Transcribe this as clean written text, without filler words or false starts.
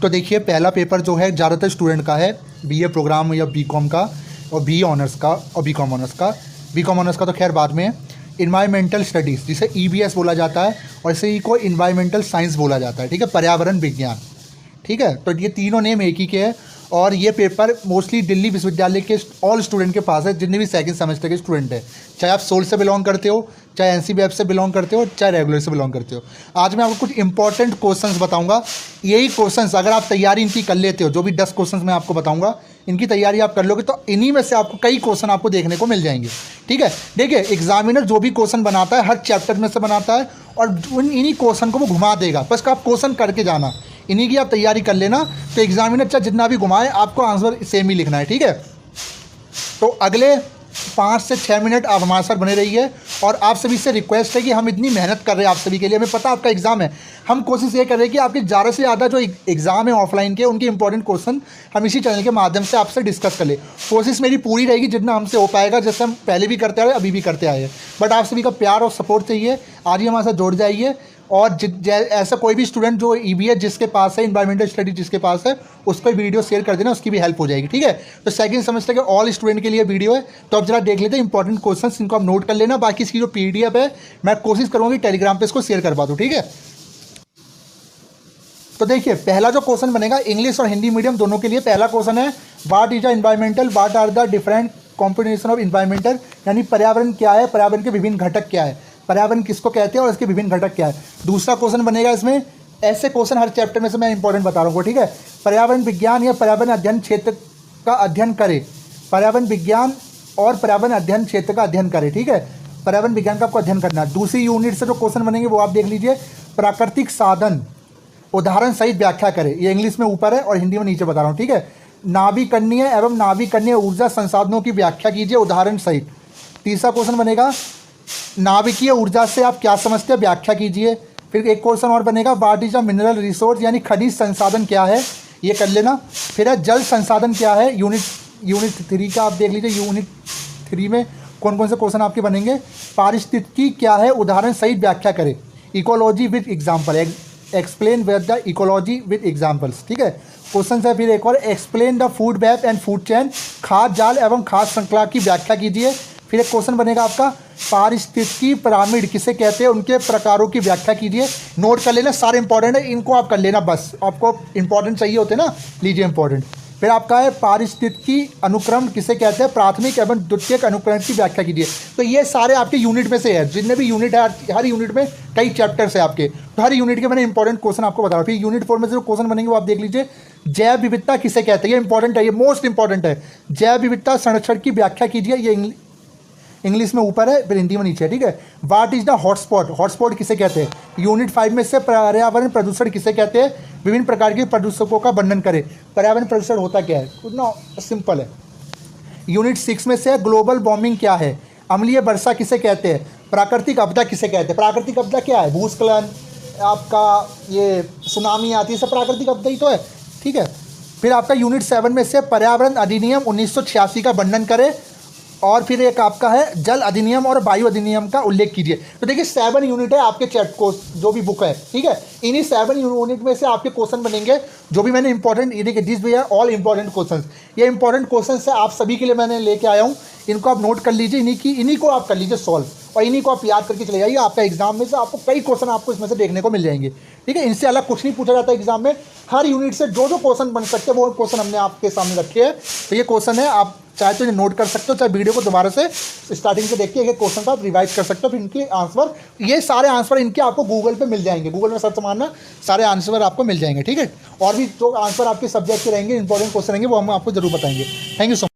तो देखिए पहला पेपर जो है ज़्यादातर स्टूडेंट का है बीए प्रोग्राम या बीकॉम का और बीए ऑनर्स का और बीकॉम ऑनर्स का। बीकॉम ऑनर्स का तो खैर बाद में है। इन्वायरमेंटल स्टडीज़ जिसे ईबीएस बोला जाता है और इसे को इन्वायरमेंटल साइंस बोला जाता है, ठीक है, पर्यावरण विज्ञान, ठीक है। तो ये तीनों नेम एक ही के हैं और ये पेपर मोस्टली दिल्ली विश्वविद्यालय के ऑल स्टूडेंट के पास है, जितने भी सेकंड सेमेस्टर के स्टूडेंट हैं, चाहे आप सोल से बिलोंग करते हो, चाहे एनसीबीएफ से बिलोंग करते हो, चाहे रेगुलर से बिलोंग करते हो। आज मैं आपको कुछ इंपॉर्टेंट क्वेश्चंस बताऊंगा। यही क्वेश्चंस अगर आप तैयारी इनकी कर लेते हो, जो भी 10 क्वेश्चंस मैं आपको बताऊंगा, इनकी तैयारी आप कर लोगे तो इन्हीं में से आपको कई क्वेश्चन आपको देखने को मिल जाएंगे, ठीक है। देखिए एग्जामिनर जो भी क्वेश्चन बनाता है हर चैप्टर में से बनाता है और इन्हीं क्वेश्चन को वो घुमा देगा, बस आप क्वेश्चन करके जाना, इन्हीं की आप तैयारी कर लेना। तो एग्जामिनर चाहे जितना भी घुमाए आपको आंसर सेम ही लिखना है, ठीक है। तो अगले 5 से 6 मिनट आप हमारे साथ बने रहिए और आप सभी से रिक्वेस्ट है कि हम इतनी मेहनत कर रहे हैं आप सभी के लिए, हमें पता आपका एग्ज़ाम है, हम कोशिश ये कर रहे हैं कि आपके ज़्यादा से ज़्यादा जो एग्ज़ाम है ऑफलाइन के उनके इंपॉर्टेंट क्वेश्चन हम इसी चैनल के माध्यम से आपसे डिस्कस कर ले। कोशिश मेरी पूरी रहेगी जितना हमसे हो पाएगा, जैसे हम पहले भी करते आए अभी भी करते आए हैं, बट आप सभी का प्यार और सपोर्ट चाहिए। आज ही हमारे साथ जुड़ जाइए और ऐसा कोई भी स्टूडेंट जो ईबीएस जिसके पास है, इन्वायरमेंटल स्टडी जिसके पास है, उसको वीडियो शेयर कर देना, उसकी भी हेल्प हो जाएगी, ठीक है। तो सेकंड सेमेस्टर के ऑल स्टूडेंट के लिए वीडियो है, तो आप जरा देख लेते हैं इंपॉर्टेंट क्वेश्चंस, इनको आप नोट कर लेना। बाकी इसकी जो पीडीएफ है मैं कोशिश करूँगी टेलीग्राम पे इसको शेयर करवा दूँ, ठीक है। तो देखिए पहला जो क्वेश्चन बनेगा इंग्लिश और हिंदी मीडियम दोनों के लिए। पहला क्वेश्चन है what is the environmental, what are the different combination of environmental, यानी पर्यावरण क्या है, पर्यावरण के विभिन्न घटक क्या है, पर्यावरण किसको कहते हैं और इसके विभिन्न घटक क्या है। दूसरा क्वेश्चन बनेगा इसमें, ऐसे क्वेश्चन हर चैप्टर में से मैं इंपॉर्टेंट बता रहा हूँ, ठीक है। पर्यावरण विज्ञान या पर्यावरण अध्ययन क्षेत्र का अध्ययन करे, पर्यावरण विज्ञान और पर्यावरण अध्ययन क्षेत्र का अध्ययन करे, ठीक है। पर्यावरण विज्ञान का आपको अध्ययन करना है। दूसरी यूनिट से जो क्वेश्चन बनेंगे वो आप देख लीजिए, प्राकृतिक साधन उदाहरण सहित व्याख्या करे, ये इंग्लिश में ऊपर है और हिंदी में नीचे बता रहा हूँ, ठीक है। नाभिकरणीय एवं नाभिकरणीय ऊर्जा संसाधनों की व्याख्या कीजिए उदाहरण सहित। तीसरा क्वेश्चन बनेगा नाभिकीय ऊर्जा से आप क्या समझते हैं, व्याख्या कीजिए। फिर एक क्वेश्चन और बनेगा what is a mineral resource, यानी खनिज संसाधन क्या है, ये कर लेना। फिर है जल संसाधन क्या है, यूनिट 3 का आप देख लीजिए, यूनिट 3 में कौन कौन से क्वेश्चन आपके बनेंगे। पारिस्थितिकी क्या है, उदाहरण सहित व्याख्या करें। Ecology with example, explain with the ecology with examples, ठीक है। क्वेश्चन है फिर एक और, explain the food web and food chain, खाद्य जाल एवं खाद्य श्रृंखला की व्याख्या कीजिए। फिर एक क्वेश्चन बनेगा आपका पारिस्थितिकी पिरामिड किसे कहते हैं, उनके प्रकारों की व्याख्या कीजिए। नोट कर लेना, सारे इंपॉर्टेंट है, इनको आप कर लेना, बस आपको इंपॉर्टेंट चाहिए होते ना, लीजिए इंपॉर्टेंट। फिर आपका है पारिस्थितिकी अनुक्रम किसे कहते हैं, प्राथमिक एवं द्वितीयक अनुक्रम की व्याख्या कीजिए। तो ये सारे आपके यूनिट में से है, जितने भी यूनिट है हर यूनिट में कई चैप्टर्स है आपके, तो हर यूनिट के मैंने इंपॉर्टेंट क्वेश्चन आपको बता रहा हूँ। फिर यूनिट 4 में से जो क्वेश्चन बनेंगे वो आप देख लीजिए। जैव विविधता किसे कहते हैं, ये इंपॉर्टेंट है, ये मोस्ट इंपॉर्टेंट है। जैव विविधता संरक्षण की व्याख्या कीजिए, ये इंग्लिश में ऊपर है, फिर हिंदी में नीचे है, ठीक है। What is the hotspot, hotspot किसे कहते हैं। यूनिट 5 में से पर्यावरण प्रदूषण किसे कहते हैं, विभिन्न प्रकार के प्रदूषकों का वर्णन करें। पर्यावरण प्रदूषण होता क्या है, उतना सिंपल है। यूनिट 6 में से ग्लोबल वार्मिंग क्या है, अम्लीय वर्षा किसे कहते हैं, प्राकृतिक आपदा किसे कहते हैं। प्राकृतिक आपदा क्या है, भूस्खलन, आपका ये सुनामी आती है, सब प्राकृतिक आपदा ही तो है, ठीक है। फिर आपका यूनिट 7 में से पर्यावरण अधिनियम 1986 का वर्णन करें और फिर एक आपका है जल अधिनियम और वायु अधिनियम का उल्लेख कीजिए। तो देखिए 7 यूनिट है आपके चैप्टर को जो भी बुक है, ठीक है। इन्हीं 7 यूनिट में से आपके क्वेश्चन बनेंगे, जो भी मैंने इंपॉर्टेंट, ये देखिए दिस भी है ऑल इंपॉर्टेंट क्वेश्चन, ये इंपॉर्टेंट क्वेश्चन है आप सभी के लिए मैंने लेके आया हूँ, इनको आप नोट कर लीजिए, इन्हीं को आप कर लीजिए सॉल्व और इन्हीं को आप याद करके चले जाइए। आपका एग्जाम में से आपको कई क्वेश्चन आपको इसमें से देखने को मिल जाएंगे, ठीक है। इनसे अलग कुछ नहीं पूछा जाता एग्जाम में, हर यूनिट से जो जो क्वेश्चन बन सकते हैं वो क्वेश्चन हमने आपके सामने रखे हैं। तो ये क्वेश्चन है, आप चाहे तो नोट कर सकते हो, चाहे वीडियो को दोबारा से स्टार्टिंग से देख के एक क्वेश्चन का आप रिवाइज कर सकते हो। फिर इनके आंसर, ये सारे आंसर इनके आपको गूगल पे मिल जाएंगे, गूगल में सर्च मारना, सारे आंसर आपको मिल जाएंगे, ठीक है। और भी जो आंसर आपके सब्जेक्ट के रहेंगे, इंपॉर्टेंट क्वेश्चन रहेंगे, वो हम आपको जरूर बताएंगे। Thank you so much.